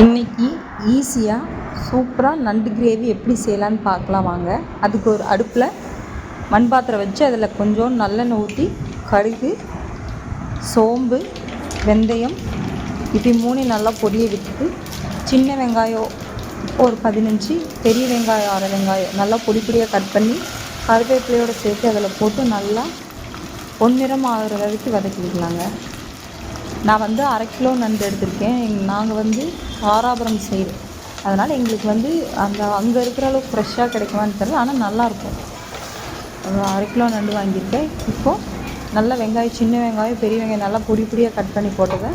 இன்றைக்கி ஈஸியாக சூப்பராக நண்டு கிரேவி எப்படி செய்யலான்னு பார்க்கலாம் வாங்க. அதுக்கு ஒரு அடுப்பில் மண் பாத்திரம் வச்சு அதில் கொஞ்சம் நல்லெண்ணெய் ஊற்றி கடுகு, சோம்பு, வெந்தயம் இப்படி மூணையும் நல்லா பொரிய விட்டுட்டு சின்ன வெங்காயம் ஒரு 15, பெரிய வெங்காயம் 1/2 வெங்காயம் நல்லா பொடியாக கட் பண்ணி கருவேப்பிலையோடு சேர்த்து அதில் போட்டு நல்லா பொன்னிறம் ஆகிற வரைக்கும் வதக்கிக்கலாங்க. நான் 1/2 கிலோ நண்டு எடுத்திருக்கேன். நாங்கள் தாராபுரம் சைடு, அதனால் எங்களுக்கு அங்கே இருக்கிற அளவுக்கு ஃப்ரெஷ்ஷாக கிடைக்குமான்னு தெரியல, ஆனால் நல்லாயிருக்கும். 1/2 கிலோ நண்டு வாங்கியிருக்கேன். இப்போது நல்லா வெங்காயம், சின்ன வெங்காயம், பெரிய வெங்காயம் நல்லா பொடியாக கட் பண்ணி போட்டதை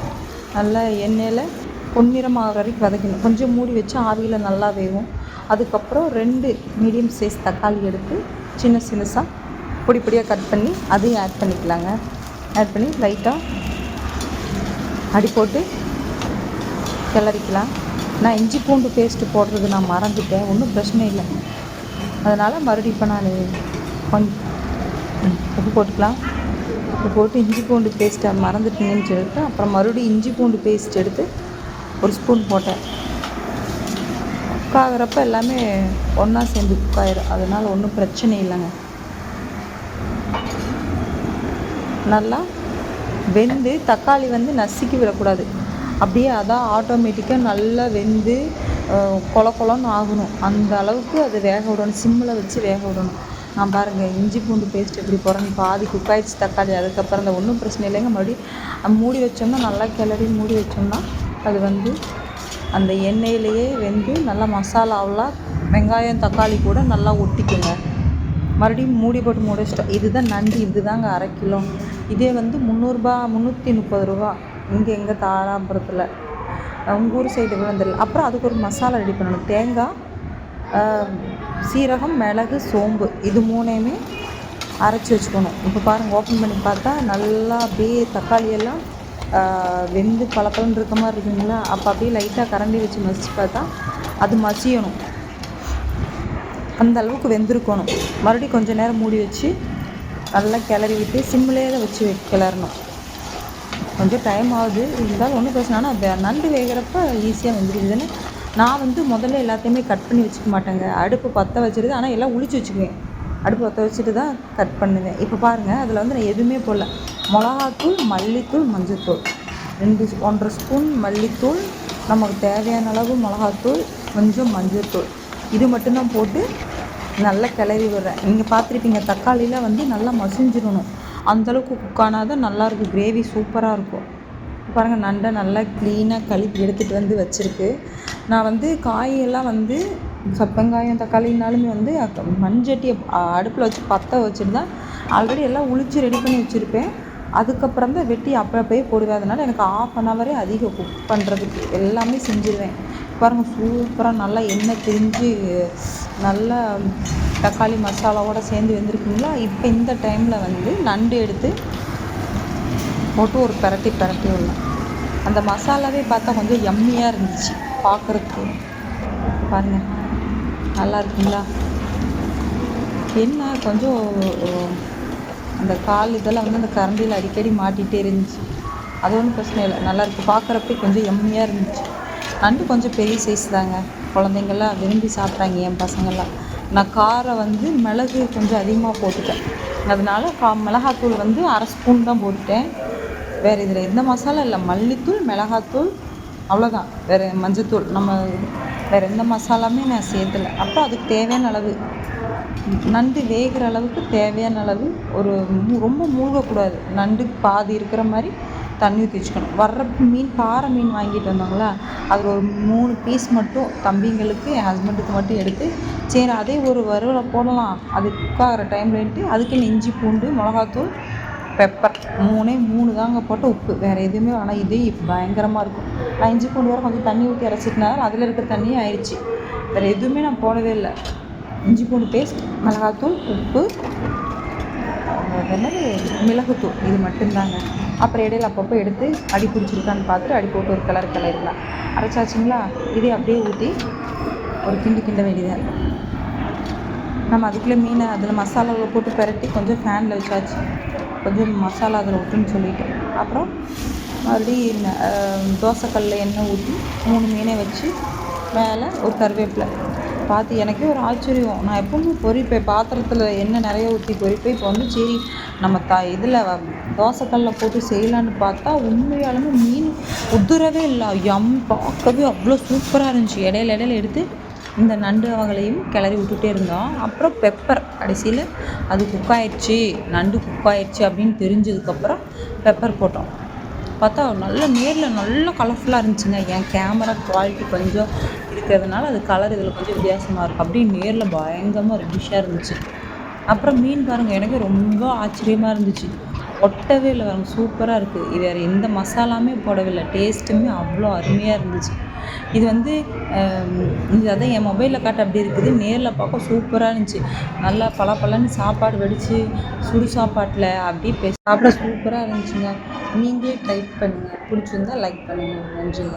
நல்லா எண்ணெயில் பொன்னிறம் ஆகிற வரைக்கும் வதக்கணும். கொஞ்சம் மூடி வச்சு ஆவியில் நல்லா வேகும். அதுக்கப்புறம் 2 மீடியம் சைஸ் தக்காளி எடுத்து சின்னசாக பொடியாக கட் பண்ணி அதையும் ஆட் பண்ணிக்கலாங்க. ஆட் பண்ணி லைட்டாக அடி போட்டு கிளறிக்கலாம். நான் இஞ்சி பூண்டு பேஸ்ட்டு போடுறது நான் மறந்துட்டேன், ஒன்றும் பிரச்சனை இல்லை. அதனால் மறுபடியும் இப்போ நான் கொஞ்சம் உப்பு போட்டுக்கலாம். உப்பு போட்டு இஞ்சி பூண்டு பேஸ்ட்டை மறந்துட்டீங்கன்னு சொல்லிட்டு அப்புறம் மறுபடியும் இஞ்சி பூண்டு பேஸ்ட் எடுத்து 1 ஸ்பூன் போட்டேன். குக் ஆகிறப்ப எல்லாமே ஒன்றா சேர்ந்து குக் ஆயிடும், அதனால் ஒன்றும் பிரச்சனை இல்லைங்க. நல்லா வெந்து தக்காளி நசுக்கி விடக்கூடாது, அப்படியே அதான் ஆட்டோமேட்டிக்காக நல்லா வெந்து கொலன்னு ஆகணும். அந்த அளவுக்கு அது வேக விடணும், சிம்மில் வச்சு வேக விடணும். நான் பாருங்கள் இஞ்சி பூண்டு பேஸ்ட் எப்படி போகிறேன்னு பாதி குக் ஆகிடுச்சு தக்காளி. அதுக்கப்புறம் ஒன்றும் பிரச்சனை இல்லைங்க. மறுபடியும் மூடி வச்சோம்னா நல்லா கிளறி மூடி வச்சோம்னா அது அந்த எண்ணெயிலேயே வெந்து நல்லா மசாலாவெலாம் வெங்காயம் தக்காளி கூட நல்லா ஒட்டிக்குங்க. மறுபடியும் மூடி போட்டு முடிச்சிட்டோம். இதுதான் நண்டு, இதுதாங்க 1/2 கிலோ. இதே 300 330 ரூபா இங்கே எங்கள் தாராபுரத்தில். உங்கள் ஊர் சைடு வந்துடல. அப்புறம் அதுக்கு ஒரு மசாலா ரெடி பண்ணணும். தேங்காய், சீரகம், மிளகு, சோம்பு இது 3ஐயுமே அரைச்சி வச்சுக்கணும். இப்போ பாருங்கள், ஓப்பன் பண்ணி பார்த்தா நல்லா அப்படியே தக்காளியெல்லாம் வெந்து பழப்பழன்னு இருக்க மாதிரி இருக்குங்களா. அப்போ அப்படியே லைட்டாக கரண்டி வச்சு மசிச்சு பார்த்தா அது மசியணும், அந்த அளவுக்கு வெந்திருக்கணும். மறுபடியும் கொஞ்சம் நேரம் மூடி வச்சு நல்லா கிளறி விட்டு சிம்மிலே தான் வச்சு கிளறணும். கொஞ்சம் டைம் ஆகுது, இருந்தாலும் ஒன்றும் பிரச்சனை. ஆனால் நண்டு வேகிறப்ப ஈஸியாக வெந்துருக்குதுன்னு நான் முதல்ல எல்லாத்தையுமே கட் பண்ணி வச்சுக்க மாட்டேங்க. அடுப்பு பற்ற வச்சுருது, ஆனால் எல்லாம் உளிச்சு வச்சுக்குவேன். அடுப்பு பற்ற வச்சுட்டு தான் கட் பண்ணுவேன். இப்போ பாருங்கள், அதில் நான் எதுவுமே போடல. மிளகாத்தூள், மல்லித்தூள், மஞ்சள்தூள் 1/2 ஸ்பூன் மல்லித்தூள், நமக்கு தேவையான அளவு மிளகாத்தூள், கொஞ்சம் மஞ்சள்தூள், இது மட்டும்தான் போட்டு நல்லா கிளறி விடுறேன். நீங்கள் பார்த்துருப்பீங்க, தக்காளியில் நல்லா மசிஞ்சிடணும். அந்தளவுக்கு குக் ஆனால் தான் நல்லாயிருக்கும், கிரேவி சூப்பராக இருக்கும். பாருங்கள், நண்டை நல்லா க்ளீனாக கழுவி எடுத்துகிட்டு வச்சுருக்கு. நான் காயெல்லாம் வெங்காயம் தக்காளினாலுமே மண்சட்டியை அடுப்பில் வச்சு பற்ற வச்சுட்டு தான் ஆல்ரெடி எல்லாம் உளிச்சு ரெடி பண்ணி வச்சுருப்பேன். அதுக்கப்புறம் தான் வெட்டி அப்பப்பயே போடுவேன். அதனால் எனக்கு 1/2 hour அதிகம் குக் பண்ணுறதுக்கு எல்லாமே செஞ்சுருவேன். பாருங்கள், சூப்பராக நல்லா எண்ணெய் திரிஞ்சு நல்லா தக்காளி மசாலாவோடு சேர்ந்து வெந்திருக்குங்களா. இப்போ இந்த டைமில் நண்டு எடுத்து போட்டு ஒரு பிரட்டி விடலாம். அந்த மசாலாவே பார்த்தா கொஞ்சம் யம்மியாக இருந்துச்சு பார்க்குறதுக்கு. பாருங்கள், நல்லா இருக்குங்களா. என்ன கொஞ்சம் அந்த கால் இதெல்லாம் அந்த கரண்டியில் அடிக்கடி மாட்டிகிட்டே இருந்துச்சு. அது ஒன்றும் பிரச்சனை இல்லை, நல்லாயிருக்கு. பார்க்குறப்பே கொஞ்சம் யம்மியாக இருந்துச்சு. நண்டு கொஞ்சம் பெரிய சைஸ் தாங்க, குழந்தைங்கள்லாம் விரும்பி சாப்பிட்றாங்க என் பசங்கள்லாம். நான் காரம் மிளகு கொஞ்சம் அதிகமாக போட்டுட்டேன். அதனால் மிளகாத்தூள் 1/2 ஸ்பூன் தான் போட்டுட்டேன். வேறு இதில் எந்த மசாலா இல்லை, மல்லித்தூள், மிளகாத்தூள், அவ்வளோதான். வேறு மஞ்சத்தூள், நம்ம வேறு எந்த மசாலாமே நான் சேர்த்தலை. அப்புறம் அதுக்கு தேவையான அளவு நண்டு வேகிற அளவுக்கு தேவையான அளவு ஒரு ரொம்ப மூழ்கக்கூடாது, நண்டு பாதி இருக்கிற மாதிரி தண்ணி ஊற்றி வச்சுக்கணும். வர்ற மீன் பாறை மீன் வாங்கிட்டு வந்தாங்களா, அதில் ஒரு 3 பீஸ் மட்டும் தம்பிங்களுக்கு, என் ஹஸ்பண்டுக்கு மட்டும் எடுத்து சரி அதே ஒரு வறுவலை போடலாம், அது குக் ஆகிற டைம்லன்ட்டு அதுக்கு இஞ்சி பூண்டு மிளகாத்தூள் பெப்பர் 3 தாங்க போட்டு உப்பு, வேறு எதுவுமே. ஆனால் இதே பயங்கரமாக இருக்கும். நான் இஞ்சி பூண்டு வேறு கொஞ்சம் தண்ணி ஊற்றி அரைச்சிட்டனால அதில் இருக்கிற தண்ணியே ஆயிடுச்சு. வேறு எதுவுமே நான் போடவே இல்லை. இஞ்சி பூண்டு பேஸ்ட், மிளகாத்தூள், உப்பு, மிளகுத்தூள், இது மட்டும்தாங்க. அப்புறம் இடையில அப்பப்போ எடுத்து அடி பிடிச்சிருக்கான்னு பார்த்துட்டு அடி போட்டு ஒரு கிளறிடலாம். அரைச்சாச்சுங்களா, இதே அப்படியே ஊற்றி ஒரு கிண்ட வேண்டியதாக. நம்ம அதுக்குள்ளே மீனை அதில் மசாலாவில் போட்டு பிரட்டி கொஞ்சம் ஃபேனில் வச்சாச்சு. கொஞ்சம் மசாலா அதில் விட்டுன்னு சொல்லிவிட்டு அப்புறம் மறுபடியும் தோசைக்கல்லில் எண்ணெய் ஊற்றி 3 மீனை வச்சு மேலே ஒரு கருவேப்பிலை பார்த்து எனக்கே ஒரு ஆச்சரியம். நான் எப்பவுமே பொரிப்பேன், பாத்திரத்தில் எண்ணெய் நிறைய ஊற்றி பொரிப்பேன். இப்போ வந்து சரி நம்ம இதில் தோசைக்கல்லில் போட்டு செய்யலான்னு பார்த்தா உண்மையாலுமே மீன் உதிரவே இல்லை. பார்க்கவே அவ்வளோ சூப்பராக இருந்துச்சு. இடையில எடுத்து இந்த நண்டு வகைகளையும் கிளறி விட்டுட்டே இருந்தோம். அப்புறம் பெப்பர் கடைசியில் அது குக்காயிடுச்சு, நண்டு குக்காயிடுச்சு அப்படின்னு தெரிஞ்சதுக்கப்புறம் பெப்பர் போட்டோம். பார்த்தா நேரில் நல்லா கலர்ஃபுல்லாக இருந்துச்சுங்க. என் கேமரா குவாலிட்டி கொஞ்சம் இருக்கிறதுனால அது கலர் இதில் கொஞ்சம் வித்தியாசமாக இருக்கும். அப்படியே நேரில் பயங்கரமாக ரெட்டிஷாக இருந்துச்சு. அப்புறம் மீன் பாருங்கள், எனக்கு ரொம்ப ஆச்சரியமாக இருந்துச்சு. ஒட்டவே இல்லை பாருங்கள், சூப்பராக இருக்குது. வேறு எந்த மசாலாமே போடவில்லை. டேஸ்ட்டுமே அவ்வளோ அருமையாக இருந்துச்சு. இது வந்து அதான் என் மொபைலில் காட்ட அப்படி இருக்குது, நேரில் பார்க்க சூப்பராக இருந்துச்சு. நல்லா பலன்னு சாப்பாடு வடித்து சுடு சாப்பாட்டில் அப்படியே சாப்பிட சூப்பராக இருந்துச்சுங்க. நீங்களே ட்ரை பண்ணுங்கள். பிடிச்சிருந்தா லைக் பண்ணுங்கள். நன்றிங்க.